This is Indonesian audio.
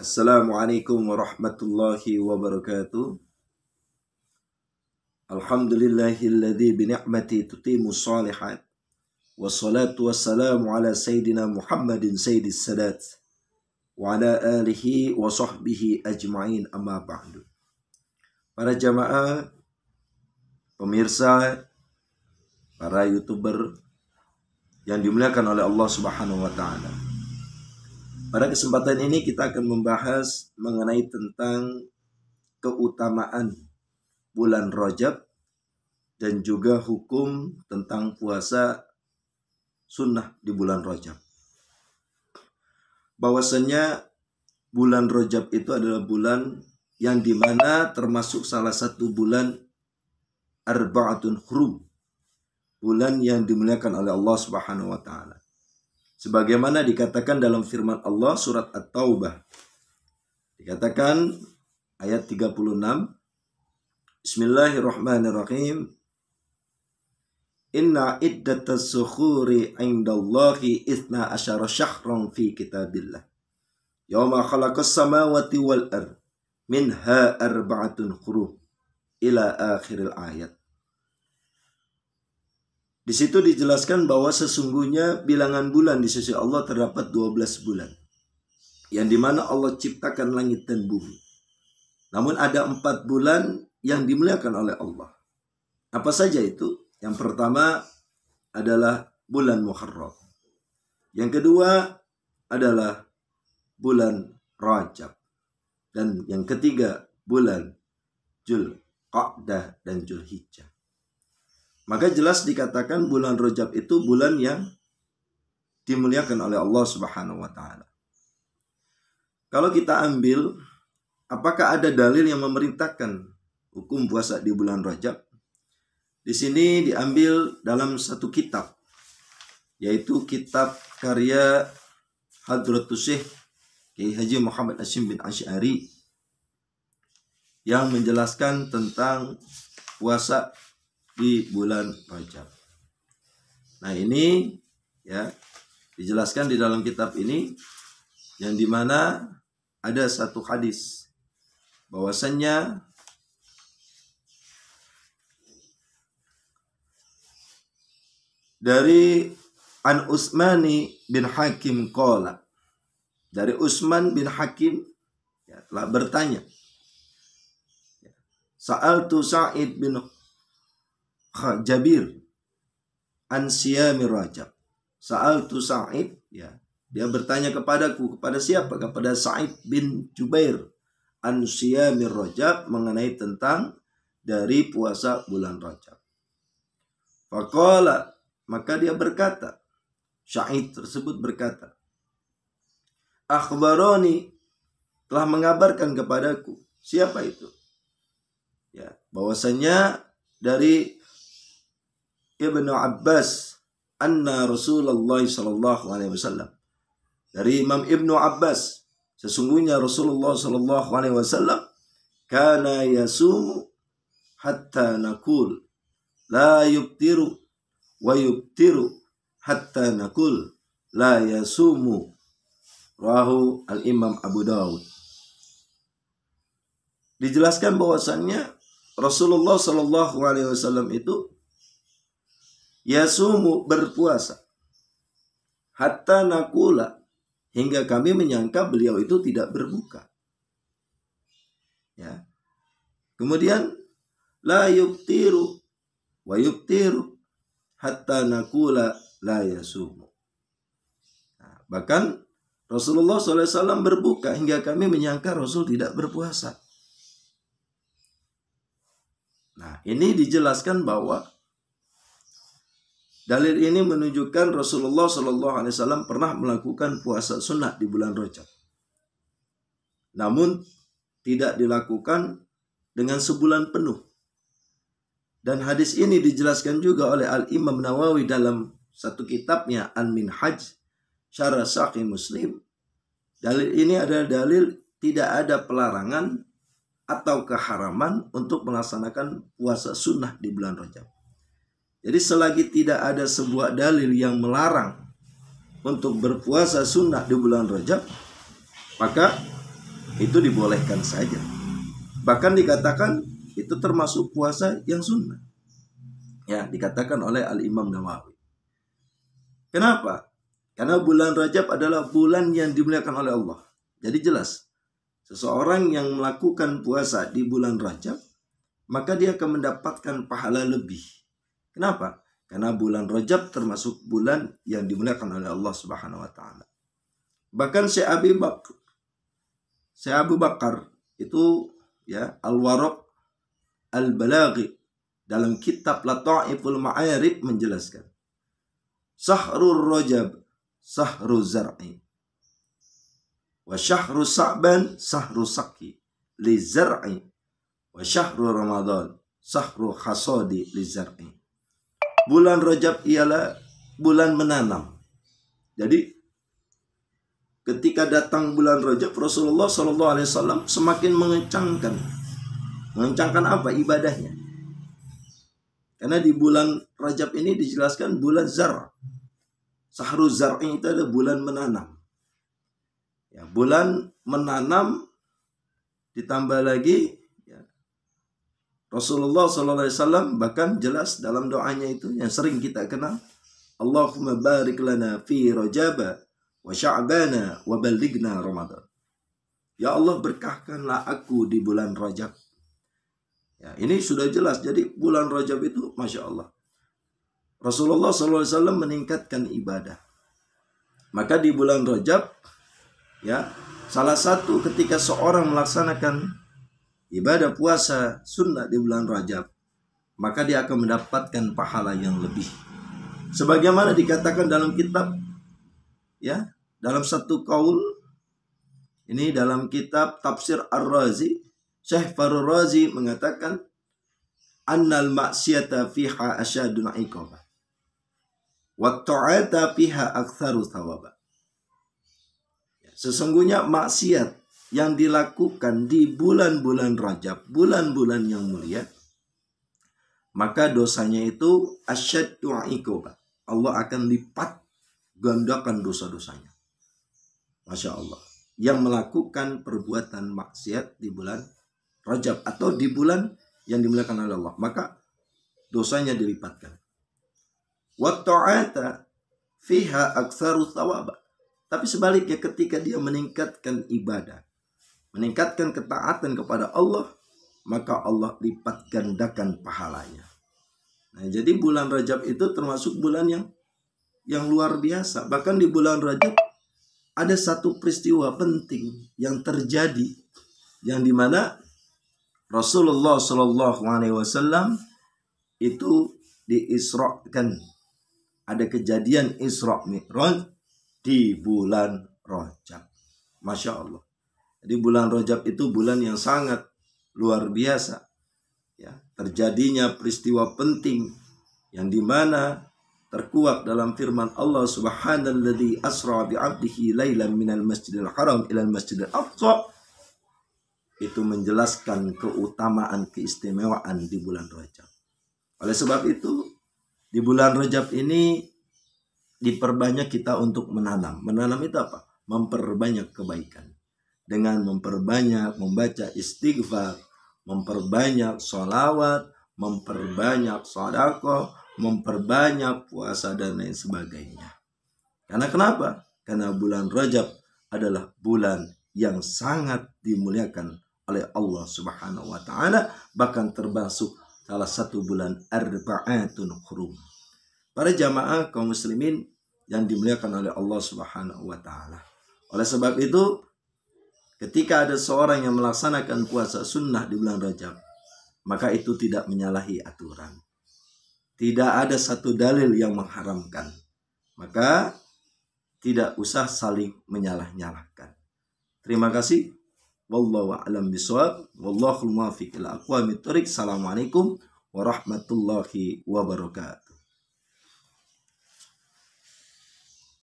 Assalamualaikum warahmatullahi wabarakatuh. Alhamdulillahilladzi bi ni'mati tutimu shalihat. Wassalatu wassalamu ala sayyidina Muhammadin sayyidis sadat wa ala alihi wa sahbihi ajma'in, amma ba'du. Para jamaah, pemirsa, para YouTuber yang dimuliakan oleh Allah Subhanahu wa taala. Pada kesempatan ini kita akan membahas mengenai tentang keutamaan bulan Rajab dan juga hukum tentang puasa sunnah di bulan Rajab. Bahwasanya bulan Rajab itu adalah bulan yang dimana termasuk salah satu bulan Arba'atun Hurum, bulan yang dimuliakan oleh Allah Subhanahu wa taala. Sebagaimana dikatakan dalam firman Allah surat At-Taubah. Dikatakan ayat 36. Bismillahirrahmanirrahim. Inna iddatas sukhuri indallahi 12 syahran fi kitabillah. Yawma khalaqas samawati wal ard minha arba'atun hurum ila akhiril ayat. Di situ dijelaskan bahwa sesungguhnya bilangan bulan di sisi Allah terdapat 12 bulan. Yang dimana Allah ciptakan langit dan bumi. Namun ada 4 bulan yang dimuliakan oleh Allah. Apa saja itu? Yang pertama adalah bulan Muharram. Yang kedua adalah bulan Rajab. Dan yang ketiga bulan Dzulqa'dah dan Dzulhijjah. Maka jelas dikatakan bulan Rajab itu bulan yang dimuliakan oleh Allah Subhanahu wa taala. Kalau kita ambil, apakah ada dalil yang memerintahkan hukum puasa di bulan Rajab? Di sini diambil dalam satu kitab, yaitu kitab karya Hadratus Syekh Kiai Haji Muhammad Hashim bin Asy'ari yang menjelaskan tentang puasa di bulan Rajab. Nah, ini ya dijelaskan di dalam kitab ini, yang dimana ada satu hadis bahwasannya dari An Utsmani bin Hakim qala, dari Utsman bin Hakim ya, telah bertanya, Sa'altu Sa'id bin Jabir an siyami Rajab. Sa'altu Sa'id, ya, dia bertanya kepadaku, kepada siapa? Kepada Sa'id bin Jubair an siyami Rajab, mengenai tentang dari puasa bulan Rajab. Faqala, maka dia berkata, Sa'id tersebut berkata, akhbaroni, telah mengabarkan kepadaku. Siapa itu? Ya, bahwasanya dari Ibnu Abbas anna Rasulullah sallallahu alaihi wasallam, dari Imam Ibnu Abbas, sesungguhnya Rasulullah sallallahu alaihi wasallam kana yasumu hatta nakul la yuftiru wa yuftiru hatta nakul la yasumu, rawahu al-Imam Abu Dawud. Dijelaskan bahwasannya Rasulullah sallallahu alaihi wasallam itu yasumu, berpuasa, hatta nakula, hingga kami menyangka beliau itu tidak berbuka. Ya. Kemudian la yuftiru wa yuftiru hatta nakula la yasumu. Nah, bahkan Rasulullah SAW berbuka hingga kami menyangka Rasul tidak berpuasa. Nah, ini dijelaskan bahwa dalil ini menunjukkan Rasulullah SAW pernah melakukan puasa sunnah di bulan Rajab. Namun tidak dilakukan dengan sebulan penuh. Dan hadis ini dijelaskan juga oleh Al-Imam Nawawi dalam satu kitabnya Al-Minhaj Syarah Sahih Muslim. Dalil ini adalah dalil tidak ada pelarangan atau keharaman untuk melaksanakan puasa sunnah di bulan Rajab. Jadi selagi tidak ada sebuah dalil yang melarang untuk berpuasa sunnah di bulan Rajab, maka itu dibolehkan saja. Bahkan dikatakan itu termasuk puasa yang sunnah. Ya, dikatakan oleh Al-Imam Nawawi. Kenapa? Karena bulan Rajab adalah bulan yang dimuliakan oleh Allah. Jadi jelas, seseorang yang melakukan puasa di bulan Rajab, maka dia akan mendapatkan pahala lebih. Kenapa? Karena bulan Rajab termasuk bulan yang dimuliakan oleh Allah Subhanahu wa taala. Bahkan Syekh Abu Bakar itu ya Al-Waraq Al-Balaghi dalam kitab Lata'iful Ma'arif menjelaskan, Sahrul Rajab sahru zar'i wa syahru Sa'ban sahru sakhi li zar'i wa syahru Ramadan sahru hasadi li zar'i. Bulan Rajab ialah bulan menanam. Jadi ketika datang bulan Rajab, Rasulullah SAW semakin mengencangkan apa? Ibadahnya. Karena di bulan Rajab ini dijelaskan bulan zar. Sahru zar'i itu adalah bulan menanam. Ya, bulan menanam ditambah lagi ya, Rasulullah SAW bahkan jelas dalam doanya itu yang sering kita kenal, Allahumma barik lana fi Rajaba wa Sya'bana wa ballighna Ramadan. Ya Allah, berkahkanlah aku di bulan Rajab. Ya, ini sudah jelas. Jadi bulan Rajab itu Masya Allah, Rasulullah SAW meningkatkan ibadah. Maka di bulan Rajab, ya, salah satu ketika seorang melaksanakan ibadah puasa sunnah di bulan Rajab, maka dia akan mendapatkan pahala yang lebih. Sebagaimana dikatakan dalam kitab, ya, dalam satu qaul, ini dalam kitab Tafsir Ar-Razi, Syekh Farur Razi mengatakan, annal maksiyata fiha asyadun iqabah wa ta'ata fiha aktsaru thawaba. Sesungguhnya maksiat yang dilakukan di bulan-bulan Rajab, bulan-bulan yang mulia, maka dosanya itu asyaddu iqabah. Allah akan lipat gandakan dosa-dosanya. Masya Allah. Yang melakukan perbuatan maksiat di bulan Rajab atau di bulan yang dimuliakan oleh Allah, maka dosanya dilipatkan. Wa ta'ata fiha aktsaru thawaba. Tapi sebaliknya ketika dia meningkatkan ibadah, meningkatkan ketaatan kepada Allah, maka Allah lipat gandakan pahalanya. Nah, jadi bulan Rajab itu termasuk bulan yang luar biasa. Bahkan di bulan Rajab ada satu peristiwa penting yang terjadi, yang dimana Rasulullah SAW itu diisrakan. Ada kejadian Isra Mi'raj di bulan Rajab. Masya Allah. Jadi bulan Rajab itu bulan yang sangat luar biasa. Ya, terjadinya peristiwa penting yang dimana terkuak dalam firman Allah Subhanalladzi asra bi'abdihi lailan minal masjidil haram ilal masjidil aqsa. Itu menjelaskan keutamaan, keistimewaan di bulan Rajab. Oleh sebab itu, di bulan Rajab ini diperbanyak kita untuk menanam. Menanam itu apa? Memperbanyak kebaikan. Dengan memperbanyak membaca istighfar, memperbanyak sholawat, memperbanyak sedekah, memperbanyak puasa dan lain sebagainya. Karena kenapa? Karena bulan Rajab adalah bulan yang sangat dimuliakan oleh Allah Subhanahu wa taala, bahkan termasuk salah satu bulan arba'atun hurum. Para jamaah kaum muslimin yang dimuliakan oleh Allah Subhanahu wa taala. Oleh sebab itu, ketika ada seorang yang melaksanakan puasa sunnah di bulan Rajab, maka itu tidak menyalahi aturan. Tidak ada satu dalil yang mengharamkan. Maka tidak usah saling menyalah-nyalahkan. Terima kasih. Wallahu a'lam bishawab. Wallahul muwaffiq ila aqwamit thoriq. Assalamualaikum warahmatullahi wabarakatuh.